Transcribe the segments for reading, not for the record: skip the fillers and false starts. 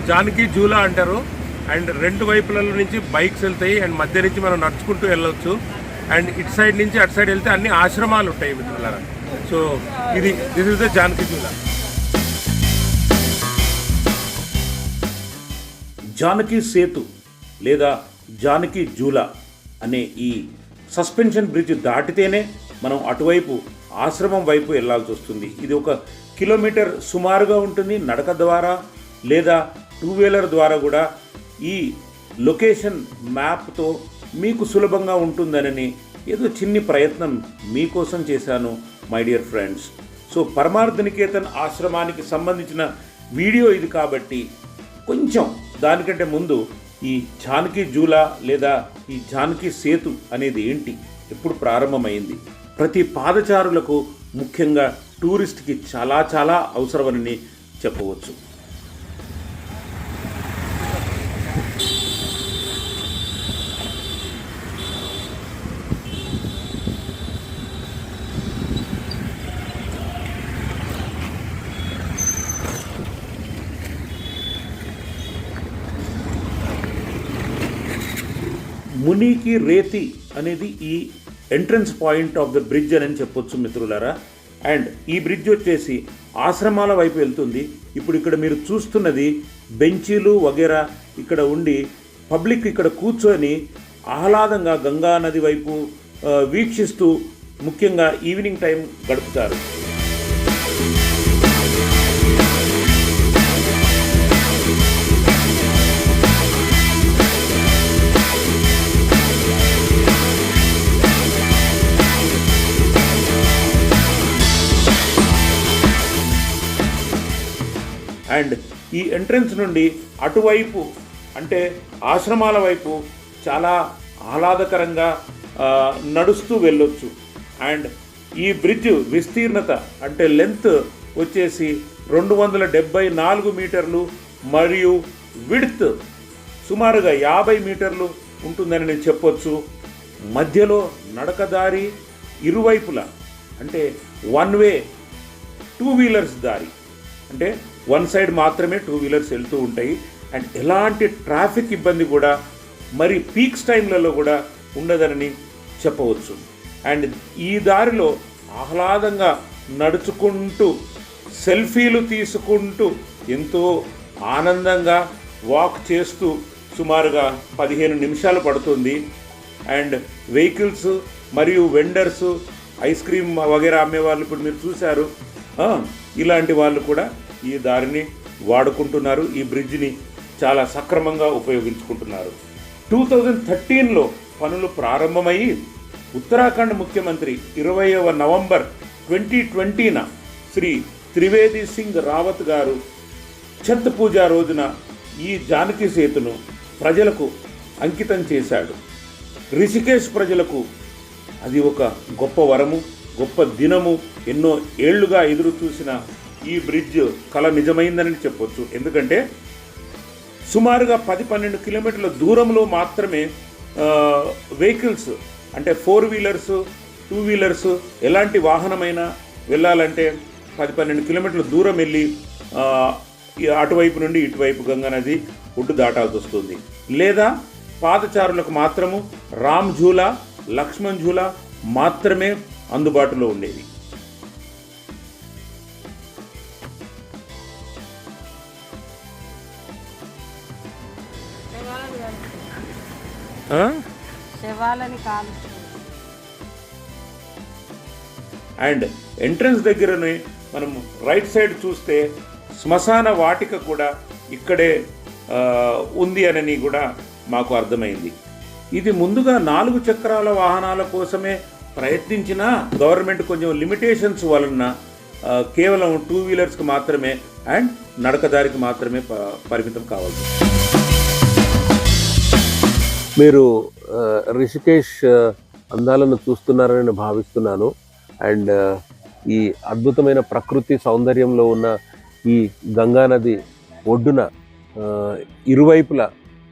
జానకి జూలా అంటారు. అండ్ రెండు వైపుల నుంచి బైక్స్ వెళ్తాయి అండ్ మధ్య నుంచి మనం నడుచుకుంటూ వెళ్ళవచ్చు. అండ్ ఇటు సైడ్ నుంచి అటు సైడ్ వెళ్తే అన్ని ఆశ్రమాలు ఉంటాయి మిత్రులారా. So this is the Janaki Jhula. Janaki Setu లేదా జానకి జూలా అనే ఈ సస్పెన్షన్ బ్రిడ్జ్ దాటితేనే మనం అటువైపు ఆశ్రమం వైపు వెళ్ళాల్సి వస్తుంది. ఇది 1 కిలోమీటర్ సుమారుగా ఉంటుంది. నడక ద్వారా లేదా 2 వీలర్ ద్వారా కూడా ఈ లొకేషన్ మ్యాప్తో మీకు సులభంగా ఉంటుందనని ఏదో చిన్ని ప్రయత్నం మీకోసం చేశాను మై డియర్ ఫ్రెండ్స్. సో పరమార్థ నికేతన్ ఆశ్రమానికి సంబంధించిన వీడియో ఇది కాబట్టి కొంచెం దానికంటే ముందు ఈ జానకి జూలా లేదా ఈ జానకి సేతు అనేది ఏంటి, ఎప్పుడు ప్రారంభమైంది, ప్రతి పాదచారులకు ముఖ్యంగా టూరిస్ట్కి చాలా చాలా అవసరమని చెప్పవచ్చు. మునికి రేతి అనేది ఈ entrance point of the bridge అని చెప్పొచ్చు మిత్రులారా. అండ్ ఈ బ్రిడ్జ్ వచ్చేసి ఆశ్రమాల వైపు వెళ్తుంది. ఇప్పుడు ఇక్కడ మీరు చూస్తున్నది బెంచీలు వగేరా ఇక్కడ ఉండి పబ్లిక్ ఇక్కడ కూర్చొని ఆహ్లాదంగా గంగా నది వైపు వీక్షిస్తూ ముఖ్యంగా ఈవినింగ్ టైం గడుపుతారు. అండ్ ఈ ఎంట్రన్స్ నుండి అటువైపు అంటే ఆశ్రమాల వైపు చాలా ఆహ్లాదకరంగా నడుస్తూ వెళ్ళొచ్చు. అండ్ ఈ బ్రిడ్జ్ విస్తీర్ణత అంటే లెంత్ వచ్చేసి 274 మీటర్లు మరియు విడ్త్ సుమారుగా 50 మీటర్లు ఉంటుందని నేను చెప్పొచ్చు. మధ్యలో నడకదారి ఇరువైపులా అంటే 1 వే 2 వీలర్స్ దారి అంటే 1 సైడ్ మాత్రమే 2 వీలర్స్ వెళ్తూ ఉంటాయి. అండ్ ఎలాంటి ట్రాఫిక్ ఇబ్బంది కూడా మరి పీక్స్ టైంలలో కూడా ఉండదని చెప్పవచ్చు. అండ్ ఈ దారిలో ఆహ్లాదంగా నడుచుకుంటూ సెల్ఫీలు తీసుకుంటూ ఎంతో ఆనందంగా వాక్ చేస్తూ సుమారుగా 15 నిమిషాలు పడుతుంది. అండ్ వెహికల్స్ మరియు వెండర్స్ ఐస్ క్రీమ్ వగేరా అమ్మేవాళ్ళు ఇప్పుడు మీరు చూశారు, ఇలాంటి వాళ్ళు కూడా ఈ దారిని వాడుకుంటున్నారు. ఈ బ్రిడ్జిని చాలా సక్రమంగా ఉపయోగించుకుంటున్నారు. 2013లో పనులు ప్రారంభమయ్యి ఉత్తరాఖండ్ ముఖ్యమంత్రి 20వ నవంబర్ 2020న శ్రీ త్రివేది సింగ్ రావత్ గారు ఛత్ పూజ రోజున ఈ జానకి సేతును ప్రజలకు అంకితం చేశాడు. రిషికేశ్ ప్రజలకు అది ఒక గొప్ప వరము, గొప్ప దినము. ఎన్నో ఏళ్లుగా ఎదురు చూసిన ఈ బ్రిడ్జ్ కళ నిజమైందని చెప్పొచ్చు. ఎందుకంటే సుమారుగా 10-12 కిలోమీటర్ల దూరంలో మాత్రమే వెహికల్స్ అంటే 4 వీలర్స్ 2 వీలర్స్ ఎలాంటి వాహనమైనా వెళ్ళాలంటే 10-12 కిలోమీటర్ల దూరం వెళ్ళి అటువైపు నుండి ఇటువైపు గంగా నది ఒడ్డు దాటాల్సి వస్తుంది. లేదా పాదచారులకు మాత్రము రామ్ ఝూలా లక్ష్మణ్ ఝూలా మాత్రమే అందుబాటులో ఉండేది. అండ్ ఎంట్రన్స్ దగ్గరనే మనం రైట్ సైడ్ చూస్తే శ్మశాన వాటిక కూడా ఇక్కడే ఉంది అని కూడా మాకు అర్థమైంది. ఇది ముందుగా 4 చక్రాల వాహనాల కోసమే ప్రయత్నించిన గవర్నమెంట్ కొంచెం లిమిటేషన్స్ వలన కేవలం 2 వీలర్స్కి మాత్రమే అండ్ నడకదారికి మాత్రమే పరిమితం కావాలి. మీరు రిషికేశ్ అందాలను చూస్తున్నారని నేను భావిస్తున్నాను. అండ్ ఈ అద్భుతమైన ప్రకృతి సౌందర్యంలో ఉన్న ఈ గంగానది ఒడ్డున ఇరువైపులా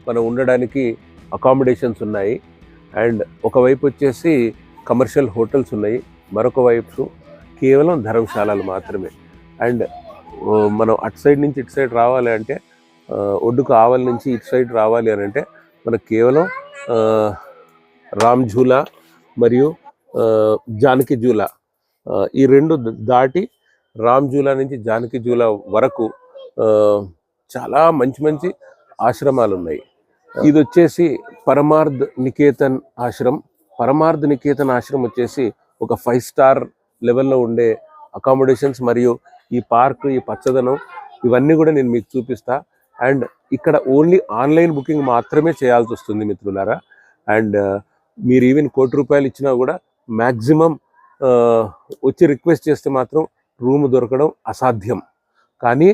మనం ఉండడానికి అకామిడేషన్స్ ఉన్నాయి. అండ్ ఒకవైపు వచ్చేసి కమర్షియల్ హోటల్స్ ఉన్నాయి, మరొక వైపు కేవలం ధర్మశాలలు మాత్రమే. అండ్ మనం అటు సైడ్ నుంచి ఇటు సైడ్ రావాలి అంటే ఒడ్డుకు ఆవలి నుంచి ఇటు సైడ్ రావాలి అని అంటే మనకు కేవలం రామ్ ఝూలా మరియు జానకి ఝూలా ఈ రెండు దాటి రామ్ ఝూలా నుంచి జానకి ఝూలా వరకు చాలా మంచి మంచి ఆశ్రమాలు ఉన్నాయి. ఇది వచ్చేసి పరమార్థ్ నికేతన్ ఆశ్రమం. పరమార్థ్ నికేతన్ ఆశ్రమం వచ్చేసి ఒక 5 స్టార్ లెవెల్లో ఉండే అకామిడేషన్స్ మరియు ఈ పార్క్, ఈ పచ్చదనం ఇవన్నీ కూడా నేను మీకు చూపిస్తా. అండ్ ఇక్కడ ఓన్లీ ఆన్లైన్ బుకింగ్ మాత్రమే చేయాల్సి వస్తుంది మిత్రులారా. అండ్ మీరు ఈవెన్ ₹1,00,00,000 ఇచ్చినా కూడా మ్యాక్సిమం వచ్చి రిక్వెస్ట్ చేస్తే మాత్రం రూమ్ దొరకడం అసాధ్యం. కానీ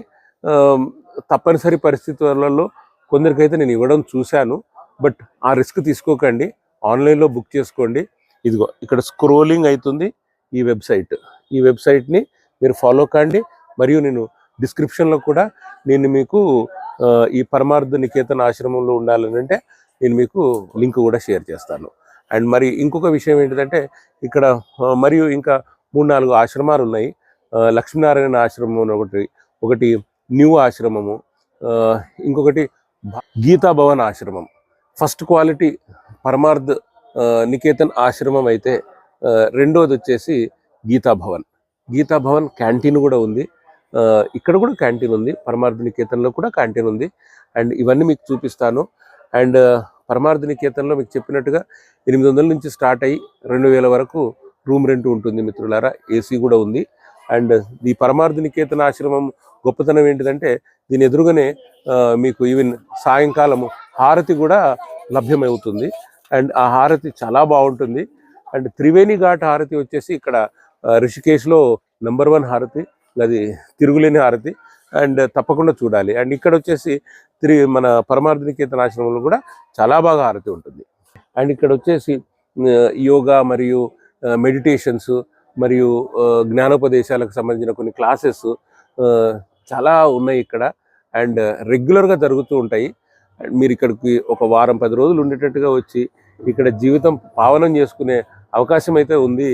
తప్పనిసరి పరిస్థితులలో కొందరికైతే నేను ఇవ్వడం చూశాను. బట్ ఆ రిస్క్ తీసుకోకండి, ఆన్లైన్లో బుక్ చేసుకోండి. ఇదిగో ఇక్కడ స్క్రోలింగ్ అవుతుంది ఈ వెబ్సైట్ని మీరు ఫాలో కండి. మరియు నేను డిస్క్రిప్షన్లో కూడా నేను మీకు ఈ పరమార్థ నికేతన్ ఆశ్రమంలో ఉండాలని అంటే నేను మీకు లింక్ కూడా షేర్ చేస్తాను. అండ్ మరి ఇంకొక విషయం ఏంటంటే ఇక్కడ మరియు ఇంకా 3-4 ఆశ్రమాలు ఉన్నాయి. లక్ష్మీనారాయణ ఆశ్రమం ఒకటి న్యూ ఆశ్రమము, ఇంకొకటి గీతా భవన్ ఆశ్రమం. ఫస్ట్ క్వాలిటీ పరమార్థ్ నికేతన్ ఆశ్రమం అయితే రెండోది వచ్చేసి గీతా భవన్ క్యాంటీన్ కూడా ఉంది. ఇక్కడ కూడా క్యాంటీన్ ఉంది, పరమార్థ నికేతన్లో కూడా క్యాంటీన్ ఉంది. అండ్ ఇవన్నీ మీకు చూపిస్తాను. అండ్ పరమార్థ నికేతన్లో మీకు చెప్పినట్టుగా 800 నుంచి స్టార్ట్ అయ్యి 2000 వరకు రూమ్ రెంట్ ఉంటుంది మిత్రులారా. ఏసీ కూడా ఉంది. అండ్ ఈ పరమార్థ నికేతన్ ఆశ్రమం గొప్పతనం ఏంటిదంటే దీని ఎదురుగానే మీకు ఈవెన్ సాయంకాలము హారతి కూడా లభ్యమవుతుంది. అండ్ ఆ హారతి చాలా బాగుంటుంది. అండ్ త్రివేణి ఘాట్ హారతి వచ్చేసి ఇక్కడ రిషికేశ్లో నెంబర్ 1 హారతి, అది తిరుగులేని హారతి. అండ్ తప్పకుండా చూడాలి. అండ్ ఇక్కడ వచ్చేసి మన పరమార్థ నికేతన్ ఆశ్రమంలో కూడా చాలా బాగా హారతి ఉంటుంది. అండ్ ఇక్కడ వచ్చేసి యోగా మరియు మెడిటేషన్స్ మరియు జ్ఞానోపదేశాలకు సంబంధించిన కొన్ని క్లాసెస్ చాలా ఉన్నాయి ఇక్కడ. అండ్ రెగ్యులర్గా జరుగుతూ ఉంటాయి. అండ్ మీరు ఇక్కడికి ఒక వారం 10 రోజులు ఉండేటట్టుగా వచ్చి ఇక్కడ జీవితం పావనం చేసుకునే అవకాశం అయితే ఉంది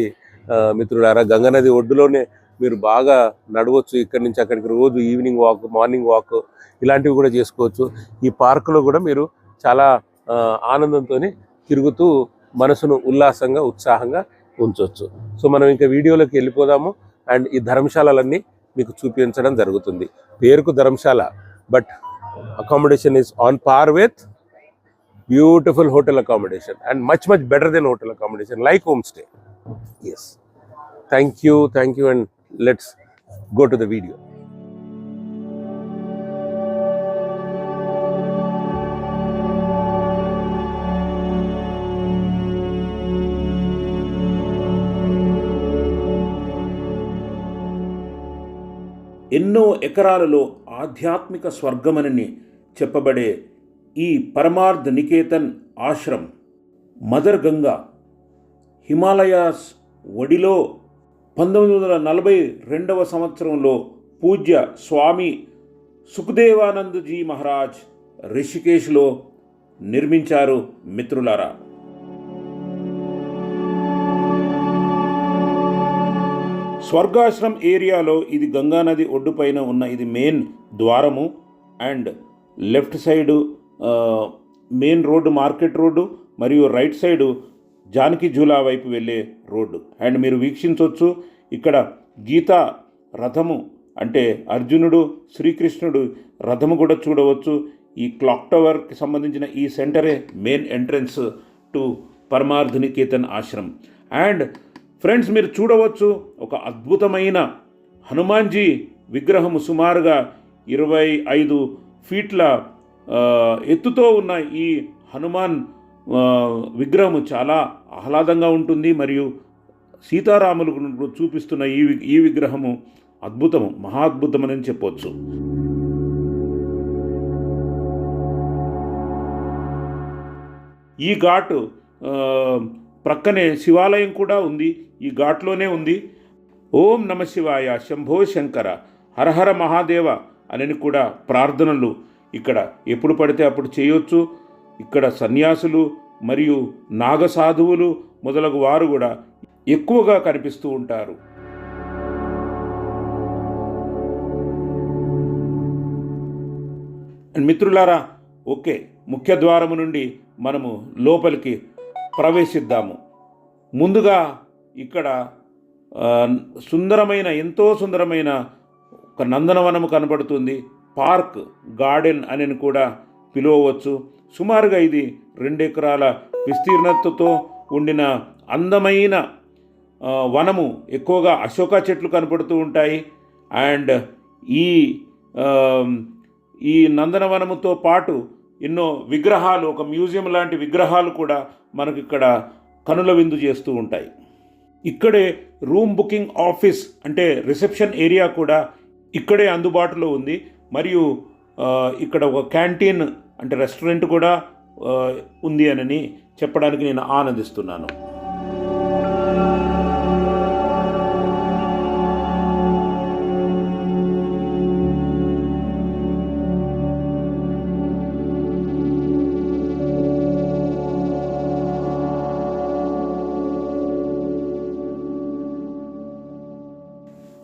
మిత్రులారా. గంగానది ఒడ్డులోనే మీరు బాగా నడవచ్చు. ఇక్కడి నుంచి అక్కడికి రోజు ఈవినింగ్ వాక్, మార్నింగ్ వాక్ ఇలాంటివి కూడా చేసుకోవచ్చు. ఈ పార్కులో కూడా మీరు చాలా ఆనందంతో తిరుగుతూ మనసును ఉల్లాసంగా, ఉత్సాహంగా ఉంచవచ్చు. సో మనం ఇంకా వీడియోలోకి వెళ్ళిపోదాము. అండ్ ఈ ధర్మశాలలన్నీ మీకు చూపించడం జరుగుతుంది. పేరుకు Dharamshala, but accommodation is on par with beautiful hotel accommodation and much better than hotel accommodation, like homestay. Yes, thank you, and let's go to the video. ఎన్నో ఎకరాలలో ఆధ్యాత్మిక స్వర్గమని చెప్పబడే ఈ పరమార్థ్ నికేతన్ ఆశ్రమ్ మదర్ గంగా హిమాలయాస్ ఒడిలో 1942వ సంవత్సరంలో పూజ్య స్వామి సుఖదేవానందజీ మహారాజ్ రిషికేశ్లో నిర్మించారు మిత్రులారా. స్వర్గాశ్రమ్ ఏరియాలో ఇది గంగానది ఒడ్డుపైన ఉన్న ఇది మెయిన్ ద్వారము. And left side main road, market road, మరియు రైట్ సైడు జానకి ఝూలా వైపు వెళ్ళే రోడ్డు. అండ్ మీరు వీక్షించవచ్చు ఇక్కడ గీతా రథము, అంటే అర్జునుడు శ్రీకృష్ణుడు రథము కూడా చూడవచ్చు. ఈ క్లాక్ టవర్కి సంబంధించిన ఈ సెంటరే main entrance to Parmarth Niketan Ashram. And friends మీరు చూడవచ్చు ఒక అద్భుతమైన హనుమాన్జీ విగ్రహము, సుమారుగా 25 ఫీట్ల ఎత్తుతో ఉన్న ఈ హనుమాన్ విగ్రహము చాలా ఆహ్లాదంగా ఉంటుంది. మరియు సీతారాములకు చూపిస్తున్న ఈ విగ్రహము అద్భుతము, మహాద్భుతమని చెప్పవచ్చు. ఈ ఘాటు ప్రక్కనే శివాలయం కూడా ఉంది, ఈ ఘాట్లోనే ఉంది. ఓం నమ శివాయ, శంభో శంకర, హరహర మహాదేవ అని కూడా ప్రార్థనలు ఇక్కడ ఎప్పుడు పడితే అప్పుడు చేయొచ్చు. ఇక్కడ సన్యాసులు మరియు నాగసాధువులు మొదలగు వారు కూడా ఎక్కువగా కనిపిస్తూ ఉంటారు. మిత్రులారా, ఓకే, ముఖ్య ద్వారము నుండి మనము లోపలికి ప్రవేశిద్దాము. ముందుగా ఇక్కడ సుందరమైన, ఎంతో సుందరమైన ఒక నందనవనము కనబడుతుంది. పార్క్, గార్డెన్ అని కూడా పిలువవచ్చు. సుమారుగా ఇది 2 ఎకరాల విస్తీర్ణతతో ఉండిన అందమైన వనము. ఎక్కువగా అశోక చెట్లు కనపడుతూ ఉంటాయి. అండ్ ఈ నందనవనముతో పాటు ఎన్నో విగ్రహాలు, ఒక మ్యూజియం లాంటి విగ్రహాలు కూడా మనకు ఇక్కడ కనుల విందు చేస్తూ ఉంటాయి. ఇక్కడే రూమ్ బుకింగ్ ఆఫీస్ అంటే రిసెప్షన్ ఏరియా కూడా ఇక్కడే అందుబాటులో ఉంది. మరియు ఇక్కడ ఒక క్యాంటీన్ అంటే రెస్టారెంట్ కూడా ఉంది అని చెప్పడానికి నేను ఆనందిస్తున్నాను.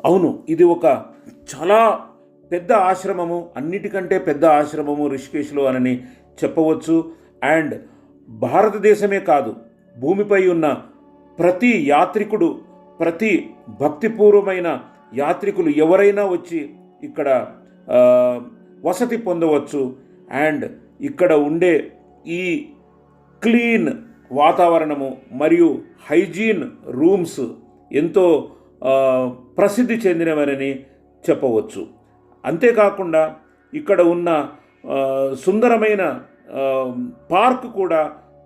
అవును, ఇది ఒక చాలా పెద్ద ఆశ్రమము, అన్నిటికంటే పెద్ద ఆశ్రమము రిషికేశ్లో అని చెప్పవచ్చు. అండ్ భారతదేశమే కాదు, భూమిపై ఉన్న ప్రతి యాత్రికుడు, ప్రతి భక్తిపూర్వమైన యాత్రికులు ఎవరైనా వచ్చి ఇక్కడ వసతి పొందవచ్చు. అండ్ ఇక్కడ ఉండే ఈ క్లీన్ వాతావరణము మరియు హైజీన్ రూమ్స్ ఎంతో ప్రసిద్ధి చెందినవని చెప్పవచ్చు. అంతేకాకుండా ఇక్కడ ఉన్న సుందరమైన పార్క్ కూడా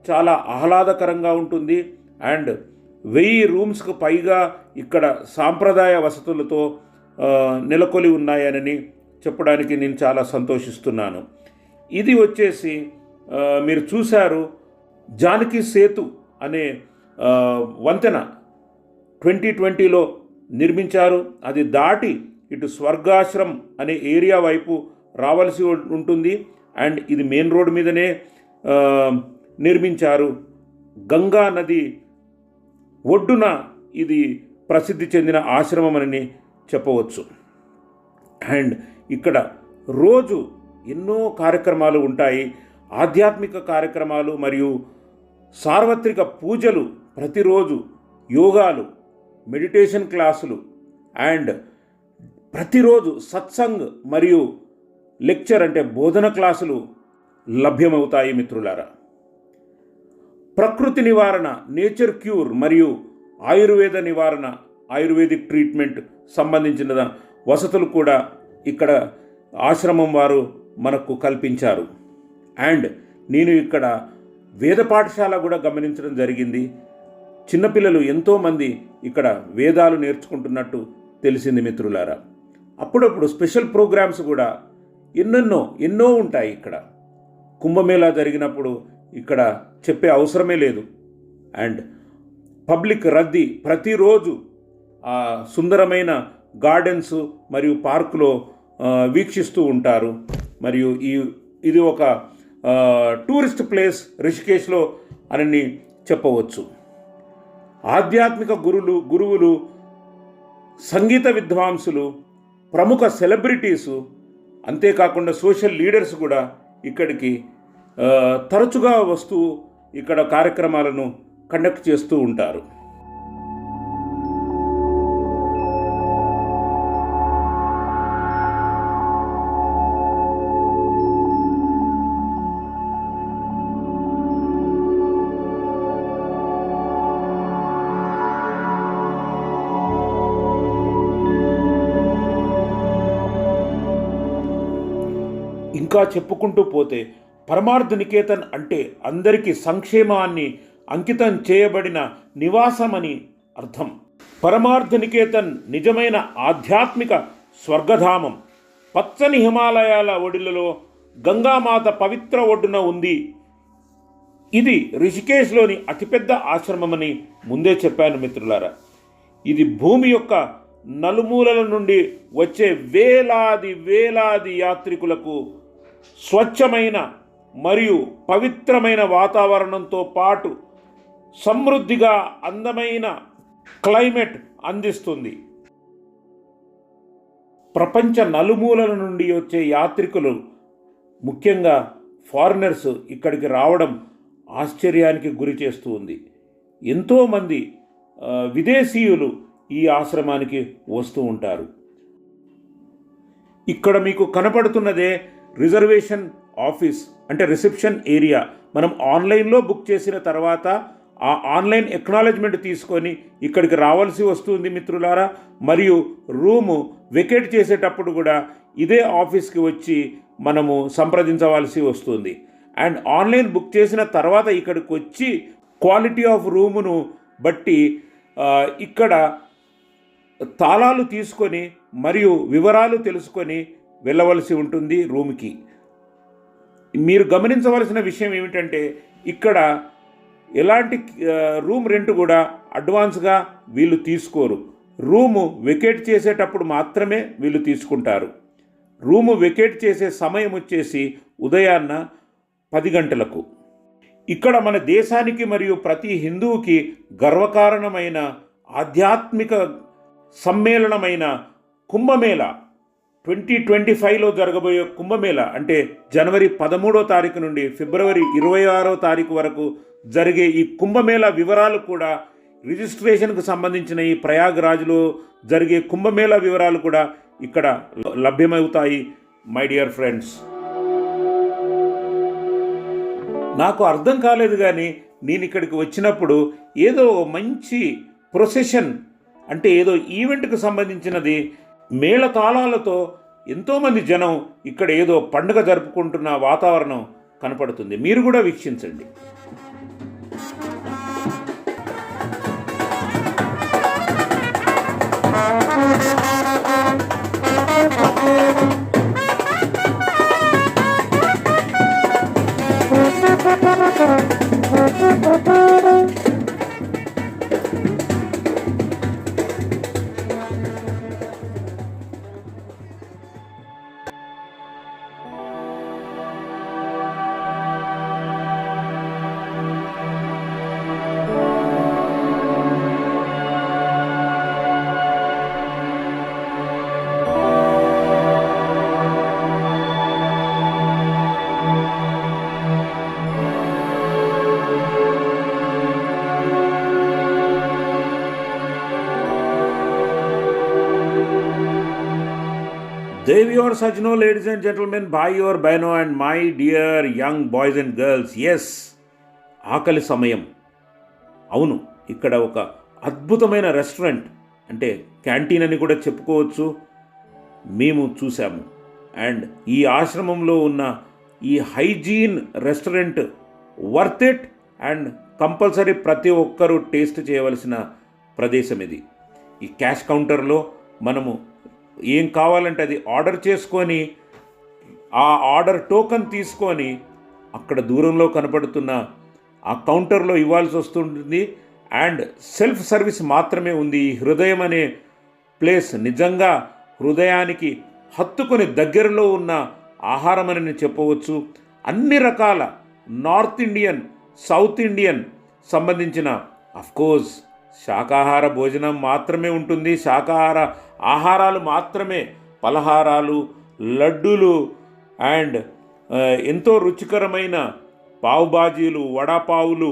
చాలా ఆహ్లాదకరంగా ఉంటుంది. అండ్ 1000 రూమ్స్కు పైగా ఇక్కడ సాంప్రదాయ వసతులతో నెలకొలి ఉన్నాయని చెప్పడానికి నేను చాలా సంతోషిస్తున్నాను. ఇది వచ్చేసి మీరు చూశారు, జానకి సేతు అనే వంతెన 2020లో నిర్మించారు. అది దాటి ఇటు స్వర్గాశ్రమ్ అనే ఏరియా వైపు రావాల్సి ఉంటుంది. అండ్ ఇది మెయిన్ రోడ్ మీదనే నిర్మించారు. గంగా నది ఒడ్డున ఇది ప్రసిద్ధి చెందిన ఆశ్రమం అని చెప్పవచ్చు. అండ్ ఇక్కడ రోజు ఎన్నో కార్యక్రమాలు ఉంటాయి. ఆధ్యాత్మిక కార్యక్రమాలు మరియు సార్వత్రిక పూజలు ప్రతిరోజు, యోగాలు, మెడిటేషన్ క్లాసులు అండ్ ప్రతిరోజు సత్సంగ్ మరియు లెక్చర్ అంటే బోధన క్లాసులు లభ్యమవుతాయి. మిత్రులారా, ప్రకృతి నివారణ, నేచర్ క్యూర్ మరియు ఆయుర్వేద నివారణ, ఆయుర్వేదిక్ ట్రీట్మెంట్ సంబంధించిన వసతులు కూడా ఇక్కడ ఆశ్రమం వారు మనకు కల్పించారు. అండ్ నేను ఇక్కడ వేద పాఠశాల కూడా గమనించడం జరిగింది. చిన్నపిల్లలు ఎంతోమంది ఇక్కడ వేదాలు నేర్చుకుంటున్నట్టు తెలిసింది. మిత్రులారా, అప్పుడప్పుడు స్పెషల్ ప్రోగ్రామ్స్ కూడా ఎన్నో ఉంటాయి. ఇక్కడ కుంభమేళా జరిగినప్పుడు ఇక్కడ చెప్పే అవసరమే లేదు. అండ్ పబ్లిక్ రద్దీ ప్రతిరోజు ఆ సుందరమైన గార్డెన్స్ మరియు పార్కులో వీక్షిస్తూ ఉంటారు. మరియు ఇది ఒక టూరిస్ట్ ప్లేస్ రిషికేశ్లో అని చెప్పవచ్చు. ఆధ్యాత్మిక గురువులు, సంగీత విద్వాంసులు, ప్రముఖ సెలబ్రిటీసు, అంతేకాకుండా సోషల్ లీడర్స్ కూడా ఇక్కడికి తరచుగా వస్తూ ఇక్కడ కార్యక్రమాలను కండక్ట్ చేస్తూ ఉంటారు. ఇంకా చెప్పుకుంటూ పోతే పరమార్థ నికేతన్ అంటే అందరికీ సంక్షేమాన్ని అంకితం చేయబడిన నివాసమని అర్థం. పరమార్థ నికేతన్ నిజమైన ఆధ్యాత్మిక స్వర్గధామం. పచ్చని హిమాలయాల ఒడిలలో గంగామాత పవిత్ర ఒడ్డున ఉంది. ఇది రిషికేశ్లోని అతిపెద్ద ఆశ్రమమని ముందే చెప్పాను మిత్రులారా. ఇది భూమి యొక్క నలుమూలల నుండి వచ్చే వేలాది యాత్రికులకు స్వచ్ఛమైన మరియు పవిత్రమైన వాతావరణంతో పాటు సమృద్ధిగా అందమైన క్లైమేట్ అందిస్తుంది. ప్రపంచ నలుమూలల నుండి వచ్చే యాత్రికులు ముఖ్యంగా ఫారినర్స్ ఇక్కడికి రావడం ఆశ్చర్యానికి గురి చేస్తూ ఉంది. ఎంతోమంది విదేశీయులు ఈ ఆశ్రమానికి వస్తూ ఉంటారు. ఇక్కడ మీకు కనపడుతున్నదే రిజర్వేషన్ ఆఫీస్, అంటే రిసెప్షన్ ఏరియా. మనం ఆన్లైన్లో బుక్ చేసిన తర్వాత ఆ ఆన్లైన్ ఎక్నాలెడ్జ్మెంట్ తీసుకొని ఇక్కడికి రావాల్సి వస్తుంది మిత్రులారా. మరియు రూము వెకేట్ చేసేటప్పుడు కూడా ఇదే ఆఫీస్కి వచ్చి మనము సంప్రదించవలసి వస్తుంది. అండ్ ఆన్లైన్ బుక్ చేసిన తర్వాత ఇక్కడికి వచ్చి క్వాలిటీ ఆఫ్ రూమును బట్టి ఇక్కడ తాళాలు తీసుకొని మరియు వివరాలు తెలుసుకొని వెళ్ళవలసి ఉంటుంది రూమ్కి. మీరు గమనించవలసిన విషయం ఏమిటంటే ఇక్కడ ఎలాంటి రూమ్ రెంట్ కూడా అడ్వాన్స్గా వీళ్ళు తీసుకోరు. రూము వెకేట్ చేసేటప్పుడు మాత్రమే వీళ్ళు తీసుకుంటారు. రూము వెకేట్ చేసే సమయం వచ్చేసి ఉదయాన్న 10 గంటలకు. ఇక్కడ మన దేశానికి మరియు ప్రతి హిందువుకి గర్వకారణమైన ఆధ్యాత్మిక సమ్మేళనమైన కుంభమేళా 2025లో జరగబోయే కుంభమేళా, అంటే జనవరి 13వ తారీఖు నుండి ఫిబ్రవరి 26వ తారీఖు వరకు జరిగే ఈ కుంభమేళా వివరాలు కూడా, రిజిస్ట్రేషన్కు సంబంధించిన ఈ ప్రయాగ్రాజ్లో జరిగే కుంభమేళా వివరాలు కూడా ఇక్కడ లభ్యమవుతాయి. మై డియర్ ఫ్రెండ్స్, నాకు అర్థం కాలేదు, కానీ నేను ఇక్కడికి వచ్చినప్పుడు ఏదో మంచి ప్రొసెషన్, అంటే ఏదో ఈవెంట్కి సంబంధించినది, మేళతాళాలతో ఎంతోమంది జనం ఇక్కడ ఏదో పండుగ జరుపుకుంటున్న వాతావరణం కనపడుతుంది. మీరు కూడా వీక్షించండి. Devi or Sajno, ladies and gentlemen, bhai or bhano and my dear young boys and girls, yes, ఆకలి సమయం. అవును, ఇక్కడ ఒక అద్భుతమైన రెస్టారెంట్, అంటే క్యాంటీన్ అని కూడా చెప్పుకోవచ్చు, మేము చూసాము. అండ్ ఈ ఆశ్రమంలో ఉన్న ఈ hygiene restaurant worth it and compulsory ప్రతి ఒక్కరూ టేస్ట్ చేయవలసిన ప్రదేశం ఇది. ఈ క్యాష్ కౌంటర్లో మనము ఏం కావాలంటే అది ఆర్డర్ చేసుకొని ఆ ఆర్డర్ టోకెన్ తీసుకొని అక్కడ దూరంలో కనపడుతున్న ఆ కౌంటర్లో ఇవ్వాల్సి వస్తుంది. అండ్ సెల్ఫ్ సర్వీస్ మాత్రమే ఉంది. ఈ హృదయం అనే ప్లేస్ నిజంగా హృదయానికి హత్తుకొని దగ్గరలో ఉన్న ఆహారం అని చెప్పవచ్చు. అన్ని రకాల నార్త్ ఇండియన్, సౌత్ ఇండియన్ సంబంధించిన, అఫ్కోర్స్ శాకాహార భోజనం మాత్రమే ఉంటుంది, శాకాహార ఆహారాలు మాత్రమే, పలహారాలు, లడ్డూలు అండ్ ఎంతో రుచికరమైన పావుబాజీలు, వడాపావులు,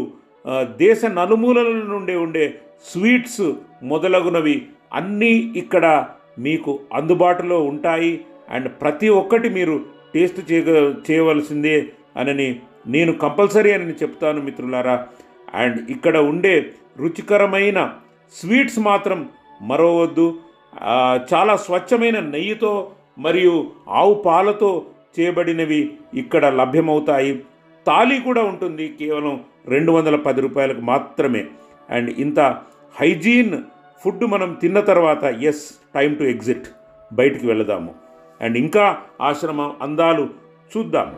దేశ నలుమూలల నుండి ఉండే స్వీట్స్ మొదలగునవి అన్నీ ఇక్కడ మీకు అందుబాటులో ఉంటాయి. అండ్ ప్రతి ఒక్కటి మీరు టేస్ట్ చేయవలసిందే అని నేను కంపల్సరీ అని చెప్తాను మిత్రులారా. అండ్ ఇక్కడ ఉండే రుచికరమైన స్వీట్స్ మాత్రం మరవద్దు. చాలా స్వచ్ఛమైన నెయ్యితో మరియు ఆవు పాలతో చేయబడినవి ఇక్కడ లభ్యమవుతాయి. తాళీ కూడా ఉంటుంది, కేవలం 210 రూపాయలకు మాత్రమే. అండ్ ఇంత హైజీన్ ఫుడ్ మనం తిన్న తర్వాత ఎస్, టైమ్ టు ఎగ్జిట్, బయటికి వెళదాము అండ్ ఇంకా ఆశ్రమం అందాలు చూద్దాము.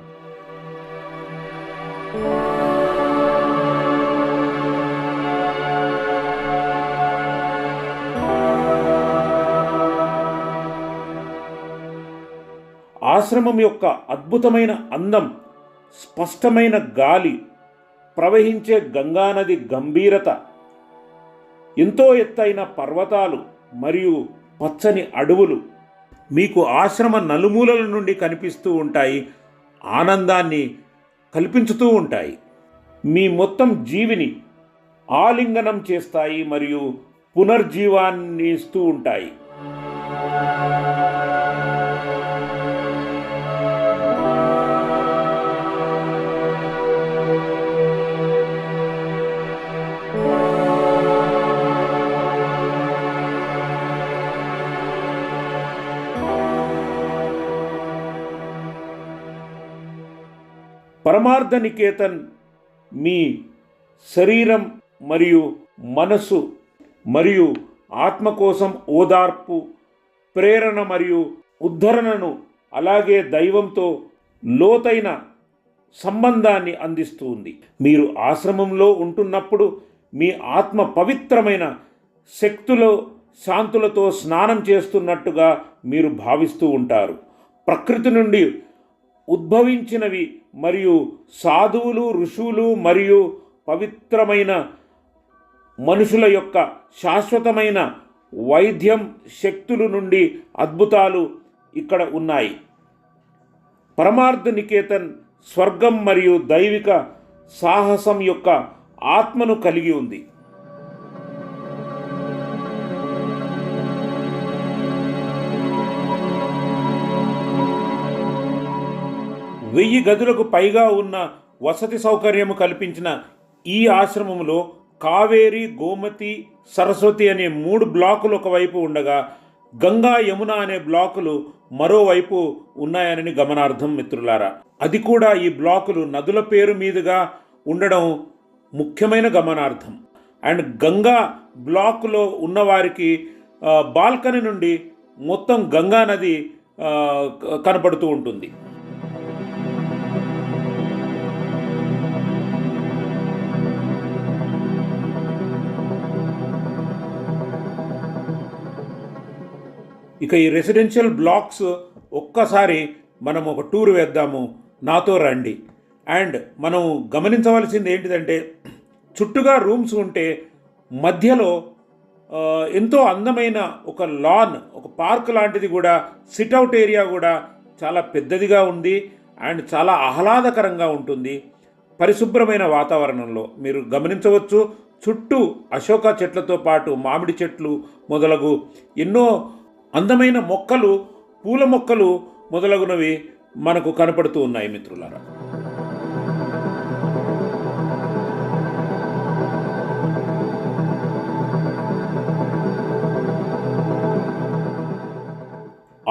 ఆశ్రమం యొక్క అద్భుతమైన అందం, స్పష్టమైన గాలి, ప్రవహించే గంగానది గంభీరత, ఎంతో ఎత్తైన పర్వతాలు మరియు పచ్చని అడవులు మీకు ఆశ్రమ నలుమూలల నుండి కనిపిస్తూ ఉంటాయి. ఆనందాన్ని కల్పించుతూ ఉంటాయి. మీ మొత్తం జీవిని ఆలింగనం చేస్తాయి మరియు పునర్జీవాన్ని ఇస్తూ ఉంటాయి. పరమార్థ నికేతన్ మీ శరీరం మరియు మనసు మరియు ఆత్మ కోసం ఓదార్పు, ప్రేరణ మరియు ఉద్ధరణను, అలాగే దైవంతో లోతైన సంబంధాన్ని అందిస్తూ ఉంది. మీరు ఆశ్రమంలో ఉంటున్నప్పుడు మీ ఆత్మ పవిత్రమైన శక్తులు, శాంతులతో స్నానం చేస్తున్నట్టుగా మీరు భావిస్తూ ఉంటారు. ప్రకృతి నుండి ఉద్భవించినవి మరియు సాధువులు, ఋషులు మరియు పవిత్రమైన మనుషుల యొక్క శాశ్వతమైన వైద్యం శక్తుల నుండి అద్భుతాలు ఇక్కడ ఉన్నాయి. పరమార్థ నికేతన్ స్వర్గం మరియు దైవిక సాహసం యొక్క ఆత్మను కలిగి ఉంది. వెయ్యి గదులకు పైగా ఉన్న వసతి సౌకర్యము కల్పించిన ఈ ఆశ్రమంలో కావేరి, గోమతి, సరస్వతి అనే 3 బ్లాకులు ఒకవైపు ఉండగా గంగా, యమున అనే బ్లాకులు మరోవైపు ఉన్నాయని గమనార్థం మిత్రులారా. అది కూడా ఈ బ్లాకులు నదుల పేరు మీదుగా ఉండడం ముఖ్యమైన గమనార్థం. అండ్ గంగా బ్లాకులో ఉన్నవారికి బాల్కనీ నుండి మొత్తం గంగా నది కనపడుతూ ఉంటుంది. ఇక ఈ రెసిడెన్షియల్ బ్లాక్స్ ఒక్కసారి మనం ఒక టూర్ వేద్దాము, నాతో రండి. అండ్ మనం గమనించవలసింది ఏంటిదంటే, చుట్టూగా రూమ్స్ ఉంటే మధ్యలో ఎంతో అందమైన ఒక లాన్, ఒక పార్క్ లాంటిది కూడా, సిట్అవుట్ ఏరియా కూడా చాలా పెద్దదిగా ఉంది అండ్ చాలా ఆహ్లాదకరంగా ఉంటుంది. పరిశుభ్రమైన వాతావరణంలో మీరు గమనించవచ్చు. చుట్టూ అశోక చెట్లతో పాటు మామిడి చెట్లు మొదలగు ఎన్నో అందమైన మొక్కలు, పూల మొక్కలు మొదలగునవి మనకు కనపడుతూ ఉన్నాయి మిత్రులారా.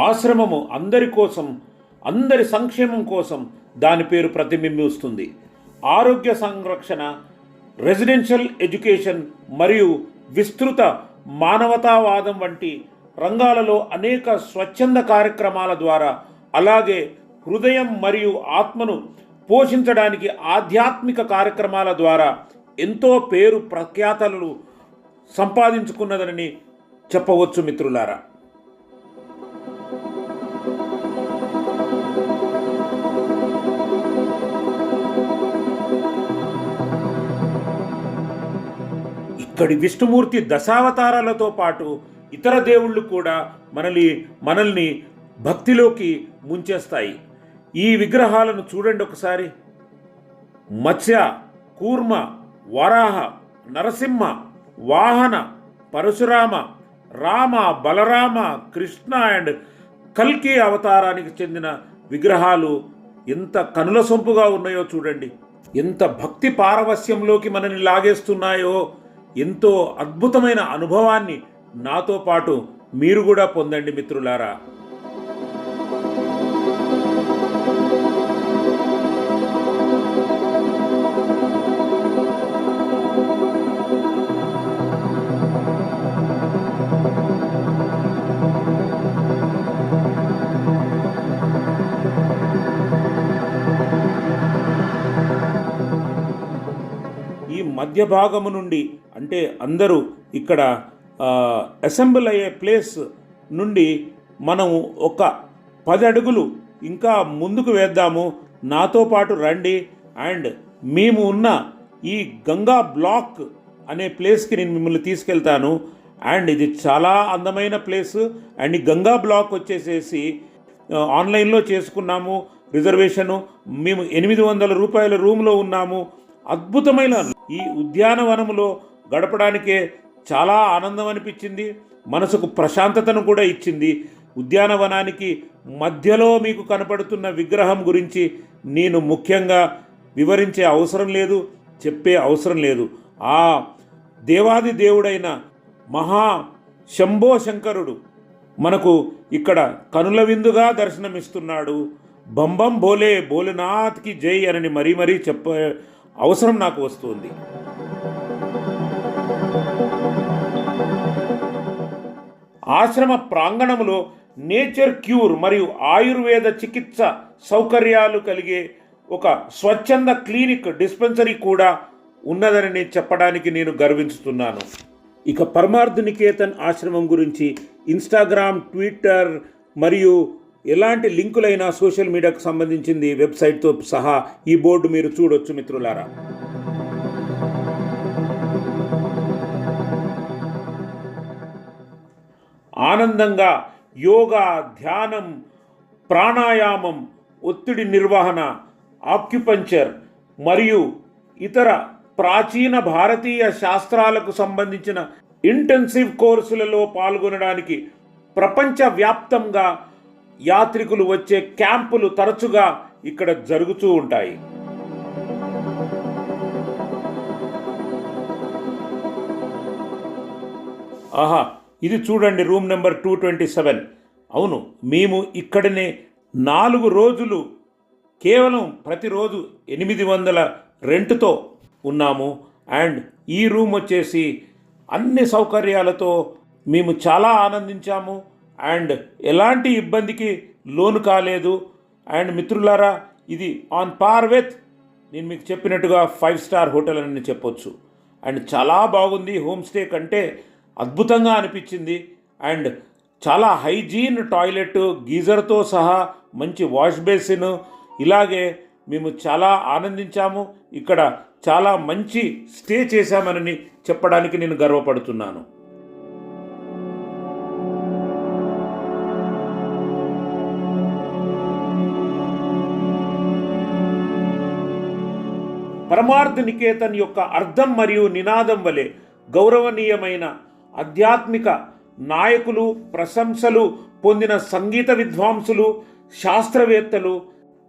ఆశ్రమము అందరి కోసం, అందరి సంక్షేమం కోసం దాని పేరు ప్రతిబింబిస్తుంది. ఆరోగ్య సంరక్షణ, రెసిడెన్షియల్ ఎడ్యుకేషన్ మరియు విస్తృత మానవతావాదం వంటి రంగాలలో అనేక స్వచ్ఛంద కార్యక్రమాల ద్వారా, అలాగే హృదయం మరియు ఆత్మను పోషించడానికి ఆధ్యాత్మిక కార్యక్రమాల ద్వారా ఎంతో పేరు ప్రఖ్యాతలు సంపాదించుకున్నదని చెప్పవచ్చు మిత్రులారా. ఇక్కడి విష్ణుమూర్తి దశావతారాలతో పాటు ఇతర దేవుళ్ళు కూడా మనల్ని భక్తిలోకి ముంచేస్తాయి. ఈ విగ్రహాలను చూడండి ఒకసారి. మత్స్య, కూర్మ, వరాహ, నరసింహ, వాహన, పరశురామ, రామ, బలరామ, కృష్ణ అండ్ కల్కి అవతారానికి చెందిన విగ్రహాలు ఎంత కనుల సొంపుగా ఉన్నాయో చూడండి. ఎంత భక్తి పారవస్యంలోకి మనల్ని లాగేస్తున్నాయో. ఎంతో అద్భుతమైన అనుభవాన్ని నాతో పాటు మీరు కూడా పొందండి మిత్రులారా. ఈ మధ్య భాగము నుండి, అంటే అందరూ ఇక్కడ అసెంబ్ల్ అయ్యే ప్లేస్ నుండి మనం ఒక 10 అడుగులు ఇంకా ముందుకు వేద్దాము. నాతో పాటు రండి. అండ్ మేము ఉన్న ఈ గంగా బ్లాక్ అనే ప్లేస్కి నేను మిమ్మల్ని తీసుకెళ్తాను. అండ్ ఇది చాలా అందమైన ప్లేస్. అండ్ ఈ గంగా బ్లాక్ వచ్చేసేసి ఆన్లైన్లో చేసుకున్నాము. రిజర్వేషను, మేము 800 రూపాయల రూమ్లో ఉన్నాము. అద్భుతమైన ఈ ఉద్యానవనంలో గడపడానికే చాలా ఆనందం అనిపించింది, మనసుకు ప్రశాంతతను కూడా ఇచ్చింది. ఉద్యానవనానికి మధ్యలో మీకు కనపడుతున్న విగ్రహం గురించి నేను ముఖ్యంగా వివరించే అవసరం లేదు, చెప్పే అవసరం లేదు. ఆ దేవాది దేవుడైన మహా శంభో శంకరుడు మనకు ఇక్కడ కనుల విందుగా దర్శనమిస్తున్నాడు. బంబం భోలే భోలేనాథ్కి జై అని మరీ మరీ చెప్పే అవసరం నాకు వస్తుంది. ఆశ్రమ ప్రాంగణంలో నేచర్ క్యూర్ మరియు ఆయుర్వేద చికిత్స సౌకర్యాలు కలిగే ఒక స్వచ్ఛంద క్లినిక్ డిస్పెన్సరీ కూడా ఉన్నదని చెప్పడానికి నేను గర్వించుతున్నాను. ఇక పరమార్థ నికేతన్ ఆశ్రమం గురించి ఇన్స్టాగ్రామ్, ట్విట్టర్ మరియు ఎలాంటి లింకులైనా సోషల్ మీడియాకు సంబంధించింది వెబ్సైట్తో సహా ఈ బోర్డు మీరు చూడొచ్చు మిత్రులారా. ఆనందంగా యోగా, ధ్యానం, ప్రాణాయామం, ఒత్తిడి నిర్వహణ, ఆక్యుపంచర్ మరియు ఇతర ప్రాచీన భారతీయ శాస్త్రాలకు సంబంధించిన ఇంటెన్సివ్ కోర్సులలో పాల్గొనడానికి ప్రపంచవ్యాప్తంగా యాత్రికులు వచ్చే క్యాంపులు తరచుగా ఇక్కడ జరుగుతూ ఉంటాయి. ఆహా, ఇది చూడండి, రూమ్ నెంబర్ 227. అవును, మేము ఇక్కడనే 4 రోజులు కేవలం ప్రతిరోజు 800 రెంట్తో ఉన్నాము. అండ్ ఈ రూమ్ వచ్చేసి అన్ని సౌకర్యాలతో మేము చాలా ఆనందించాము అండ్ ఎలాంటి ఇబ్బందికి లోను కాలేదు. అండ్ మిత్రులారా, ఇది ఆన్ పార్ విత్ నేను మీకు చెప్పినట్టుగా 5 స్టార్ హోటల్ అని చెప్పొచ్చు. అండ్ చాలా బాగుంది, హోమ్ స్టే కంటే అద్భుతంగా అనిపించింది. అండ్ చాలా హైజీన్ టాయిలెట్, గీజర్తో సహా మంచి వాష్ బేసిన్, ఇలాగే మేము చాలా ఆనందించాము. ఇక్కడ చాలా మంచి స్టే చేశామని చెప్పడానికి నేను గర్వపడుతున్నాను. పరమార్థ నికేతన్ యొక్క అర్థం మరియు నినాదం వలె గౌరవనీయమైన ఆధ్యాత్మిక నాయకులు, ప్రశంసలు పొందిన సంగీత విద్వాంసులు, శాస్త్రవేత్తలు,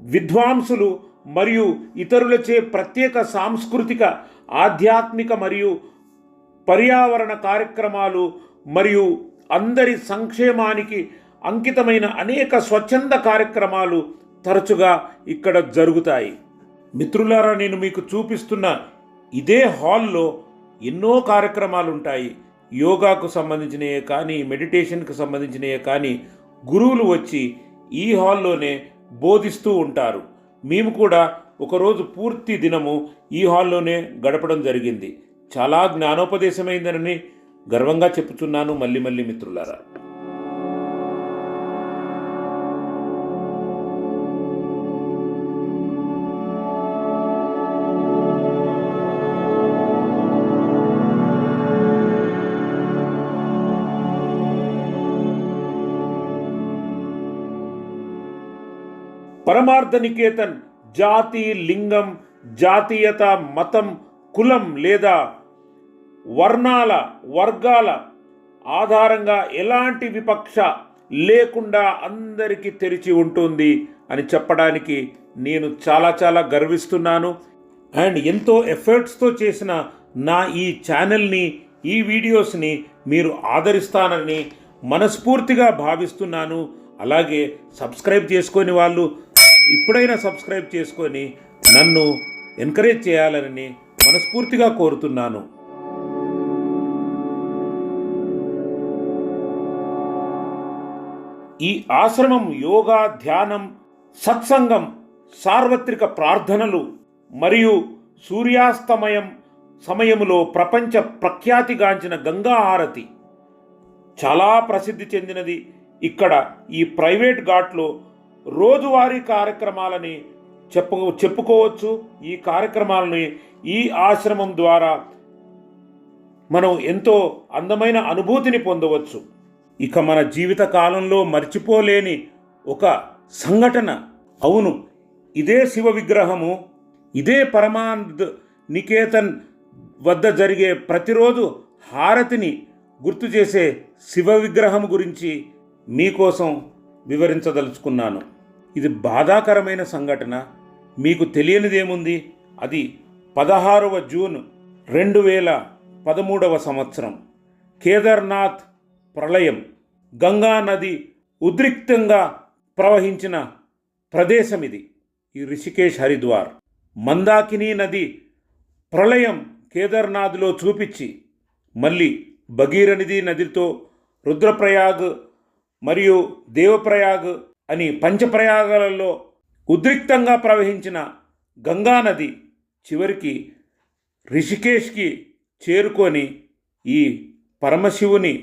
విద్వాంసులు మరియు ఇతరులచే ప్రత్యేక సాంస్కృతిక, ఆధ్యాత్మిక మరియు పర్యావరణ కార్యక్రమాలు మరియు అందరి సంక్షేమానికి అంకితమైన అనేక స్వచ్ఛంద కార్యక్రమాలు తరచుగా ఇక్కడ జరుగుతాయి. మిత్రులారా, నేను మీకు చూపిస్తున్న ఇదే హాల్లో ఎన్నో కార్యక్రమాలు ఉంటాయి. యోగాకు సంబంధించినవే కానీ, మెడిటేషన్కి సంబంధించినవే కానీ గురువులు వచ్చి ఈ హాల్లోనే బోధిస్తూ ఉంటారు. మేము కూడా ఒకరోజు పూర్తి దినము ఈ హాల్లోనే గడపడం జరిగింది. చాలా జ్ఞానోపదేశమైందని గర్వంగా చెప్పుతున్నాను మళ్ళీ మళ్ళీ మిత్రులారా. పరమార్థ నికేతన్ జాతి, లింగం, జాతీయత, మతం, కులం లేదా వర్గాల ఆధారంగా ఎలాంటి వివక్ష లేకుండా అందరికీ తెరిచి ఉంటుంది అని చెప్పడానికి నేను చాలా చాలా గర్విస్తున్నాను. అండ్ ఎంతో ఎఫర్ట్స్తో చేసిన నా ఈ ఛానల్ని, ఈ వీడియోస్ని మీరు ఆదరిస్తానని మనస్ఫూర్తిగా భావిస్తున్నాను. అలాగే సబ్స్క్రైబ్ చేసుకొని వాళ్ళు ఇప్పుడైనా సబ్స్క్రైబ్ చేసుకొని నన్ను ఎంకరేజ్ చేయాలని మనస్ఫూర్తిగా కోరుతున్నాను. ఈ ఆశ్రమం యోగా, ధ్యానం, సత్సంగం, సార్వత్రిక ప్రార్థనలు మరియు సూర్యాస్తమయం సమయంలో ప్రపంచ ప్రఖ్యాతిగాంచిన గంగా హారతి చాలా ప్రసిద్ధి చెందినది. ఇక్కడ ఈ ప్రైవేట్ ఘాట్లో రోజువారీ కార్యక్రమాలని చెప్పుకోవచ్చు. ఈ కార్యక్రమాలని ఈ ఆశ్రమం ద్వారా మనం ఎంతో అందమైన అనుభూతిని పొందవచ్చు. ఇక మన జీవిత కాలంలో మర్చిపోలేని ఒక సంఘటన, అవును, ఇదే శివ విగ్రహము, ఇదే పరమానంద్ నికేతన్ వద్ద జరిగే ప్రతిరోజు హారతిని గుర్తు చేసే శివ విగ్రహం గురించి మీకోసం వివరించదలుచుకున్నాను. ఇది బాధాకరమైన సంఘటన. మీకు తెలియనిదేముంది? అది 16వ జూన్ 2013 సంవత్సరం కేదార్నాథ్ ప్రళయం, గంగా నది ఉద్రిక్తంగా ప్రవహించిన ప్రదేశం ఇది. ఈ రిషికేశ్ హరిద్వార్ మందాకిని నది ప్రళయం కేదార్నాథ్లో చూపించి మళ్ళీ భగీరథి నదితో రుద్రప్రయాగ్ మరియు దేవప్రయాగ్ అని పంచప్రయాగాలలో ఉద్రిక్తంగా ప్రవహించిన గంగా నది చివరికి రిషికేశ్కి చేరుకొని ఈ పరమశివుని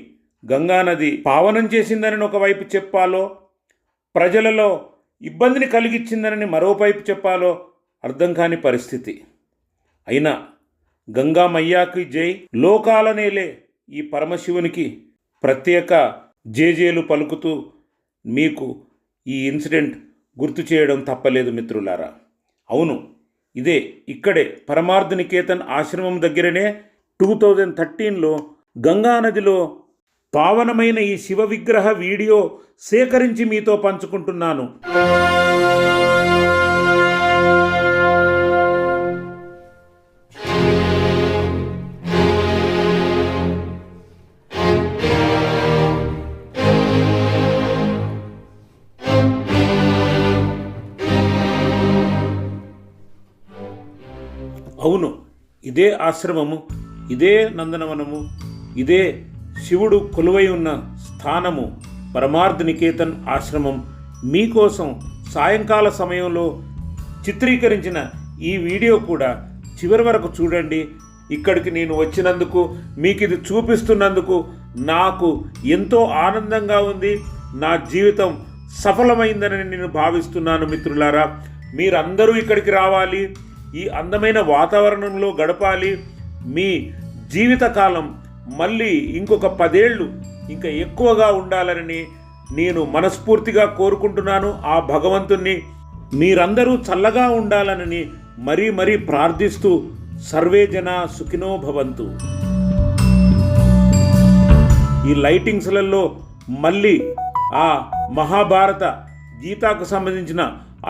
గంగానది పావనం చేసిందని ఒకవైపు చెప్పాలో, ప్రజలలో ఇబ్బందిని కలిగించిందని మరోవైపు చెప్పాలో అర్థం కాని పరిస్థితి. అయినా గంగా మయ్యాకి జై, లోకాలనేలే ఈ పరమశివునికి ప్రత్యేక జేజేలు పలుకుతూ మీకు ఈ ఇన్సిడెంట్ గుర్తు చేయడం తప్పలేదు మిత్రులారా. అవును, ఇదే ఇక్కడే పరమార్థ నికేతన్ ఆశ్రమం దగ్గరనే 2013లో గంగానదిలో పావనమైన ఈ శివ విగ్రహ వీడియో సేకరించి మీతో పంచుకుంటున్నాను. అవును, ఇదే ఆశ్రమము, ఇదే నందనవనము, ఇదే శివుడు కొలువై ఉన్న స్థానము పరమార్థ నికేతన్ ఆశ్రమం. మీకోసం సాయంకాల సమయంలో చిత్రీకరించిన ఈ వీడియో కూడా చివరి వరకు చూడండి. ఇక్కడికి నేను వచ్చినందుకు, మీకు ఇది చూపిస్తున్నందుకు నాకు ఎంతో ఆనందంగా ఉంది. నా జీవితం సఫలమైందని నేను భావిస్తున్నాను మిత్రులారా. మీరందరూ ఇక్కడికి రావాలి, ఈ అందమైన వాతావరణంలో గడపాలి. మీ జీవితకాలం మళ్ళీ ఇంకొక 10 ఏళ్ళు ఇంకా ఎక్కువగా ఉండాలని నేను మనస్ఫూర్తిగా కోరుకుంటున్నాను. ఆ భగవంతుణ్ణి మీరందరూ చల్లగా ఉండాలని మరీ మరీ ప్రార్థిస్తూ సర్వే జన సుఖినో భవంతు. ఈ లైటింగ్స్లలో మళ్ళీ ఆ మహాభారత గీతాకు సంబంధించిన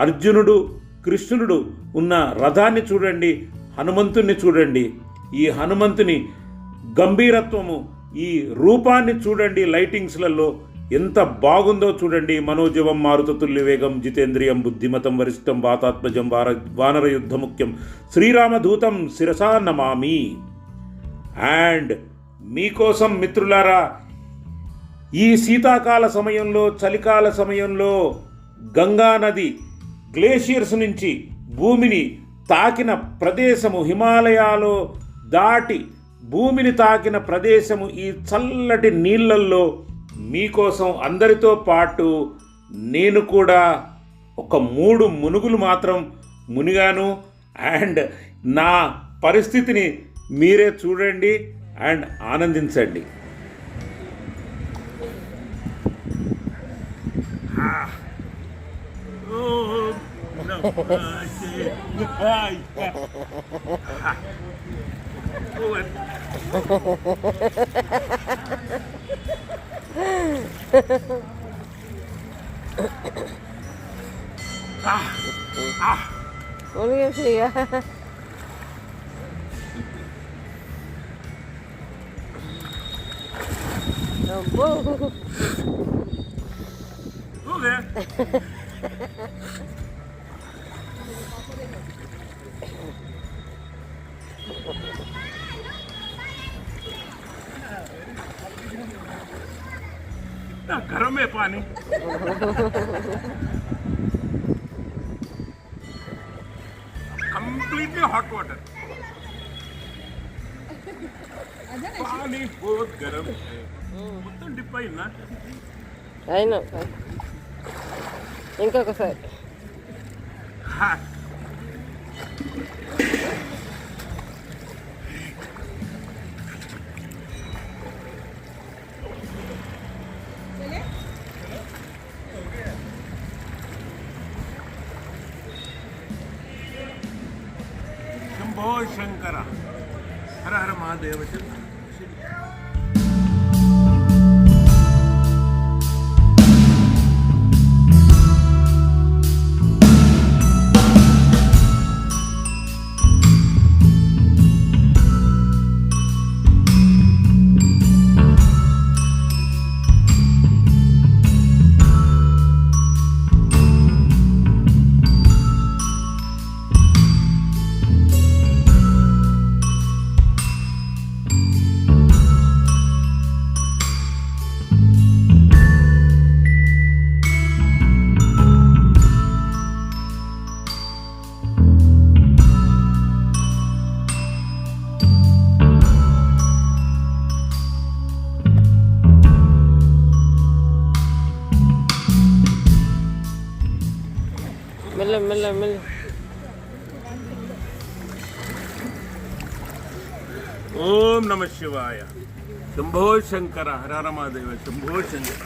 అర్జునుడు కృష్ణుడు ఉన్న రథాన్ని చూడండి, హనుమంతుణ్ణి చూడండి. ఈ హనుమంతుని గంభీరత్వము, ఈ రూపాన్ని చూడండి. లైటింగ్స్లలో ఎంత బాగుందో చూడండి. మనోజవం మారుతతుల్య వేగం జితేంద్రియం బుద్ధిమతం వరిష్టం వాతాత్మజం వానర యుద్ధ ముఖ్యం శ్రీరామదూతం శిరసా నమామి. అండ్ మీకోసం మిత్రులారా, ఈ శీతాకాల సమయంలో, చలికాల సమయంలో గంగా నది గ్లేషియర్స్ నుంచి భూమిని తాకిన ప్రదేశము, హిమాలయాలో దాటి భూమిని తాకిన ప్రదేశము, ఈ చల్లటి నీళ్ళల్లో మీకోసం అందరితో పాటు నేను కూడా ఒక 3 మునుగులు మాత్రం మునిగాను. అండ్ నా పరిస్థితిని మీరే చూడండి అండ్ ఆనందించండి. Olha siya. Abo. Okay. गरम है पानी. Completely hot water. पानी बहुत गरम है. మొత్తం డిప్ అయినా. అయినా. ఇంకొకసారి. హాట్. శంకర హర హర మహాదేవ శంకర. మెల్ల మెల్ల మెల్ల. ఓం నమ శివాయ. శంభో శంకర హర హర మహాదేవ శంభో శంకర.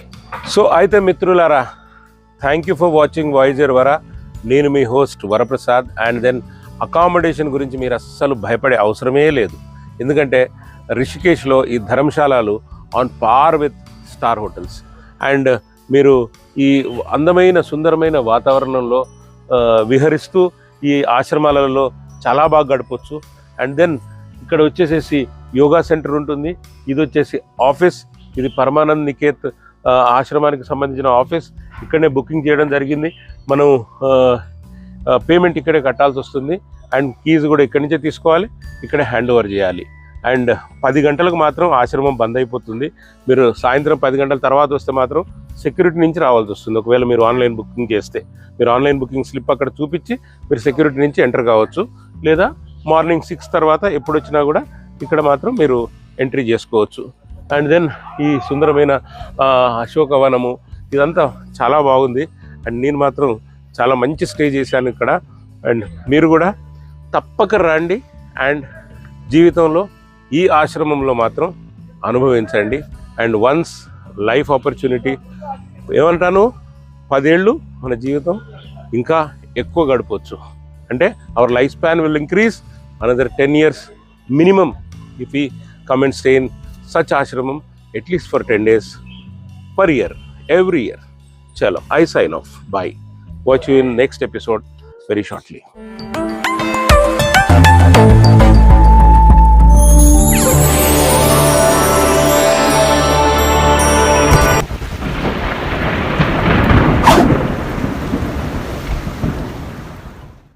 సో అయితే మిత్రులారా, thank you for watching Voyager Vara. నేను మీ host Varaprasad. And then accommodation గురించి మీరు అస్సలు భయపడే అవసరమే లేదు. ఎందుకంటే రిషికేశ్లో ఈ ధర్మశాలలు on par with star hotels. And మీరు ఈ అందమైన సుందరమైన వాతావరణంలో విహరిస్తూ ఈ ఆశ్రమాలలో చాలా బాగా గడపచ్చు. అండ్ దెన్ ఇక్కడ వచ్చేసేసి యోగా సెంటర్ ఉంటుంది. ఇది వచ్చేసి ఆఫీస్. ఇది పరమానంద్ నికేత్ ఆశ్రమానికి సంబంధించిన ఆఫీస్. ఇక్కడనే బుకింగ్ చేయడం జరిగింది. మనం పేమెంట్ ఇక్కడే కట్టాల్సి వస్తుంది. అండ్ కీజ్ కూడా ఇక్కడి నుంచే తీసుకోవాలి, ఇక్కడే హ్యాండ్ ఓవర్ చేయాలి. అండ్ 10 గంటలకు మాత్రం ఆశ్రమం బంద్ అయిపోతుంది. మీరు సాయంత్రం 10 గంటల తర్వాత వస్తే మాత్రం సెక్యూరిటీ నుంచి రావాల్సి వస్తుంది. ఒకవేళ మీరు ఆన్లైన్ బుకింగ్ చేస్తే మీరు ఆన్లైన్ బుకింగ్ స్లిప్ అక్కడ చూపించి మీరు సెక్యూరిటీ నుంచి ఎంటర్ కావచ్చు. లేదా మార్నింగ్ 6 తర్వాత ఎప్పుడు వచ్చినా కూడా ఇక్కడ మాత్రం మీరు ఎంట్రీ చేసుకోవచ్చు. అండ్ దెన్ ఈ సుందరమైన అశోకవనము ఇదంతా చాలా బాగుంది. అండ్ నేను మాత్రం చాలా మంచి స్టే చేశాను ఇక్కడ. అండ్ మీరు కూడా తప్పక రండి అండ్ జీవితంలో ఈ ఆశ్రమంలో మాత్రం అనుభవించండి. అండ్ వన్స్ లైఫ్ ఆపర్చునిటీ ఏమంటాను, 10 ఏళ్ళు మన జీవితం ఇంకా ఎక్కువ గడపవచ్చు. అంటే our life span will increase another 10 years minimum if we come and stay in such ashramam at least for 10 days per year, every year. Chalo, I sign off. Bye. Watch you in next episode very shortly.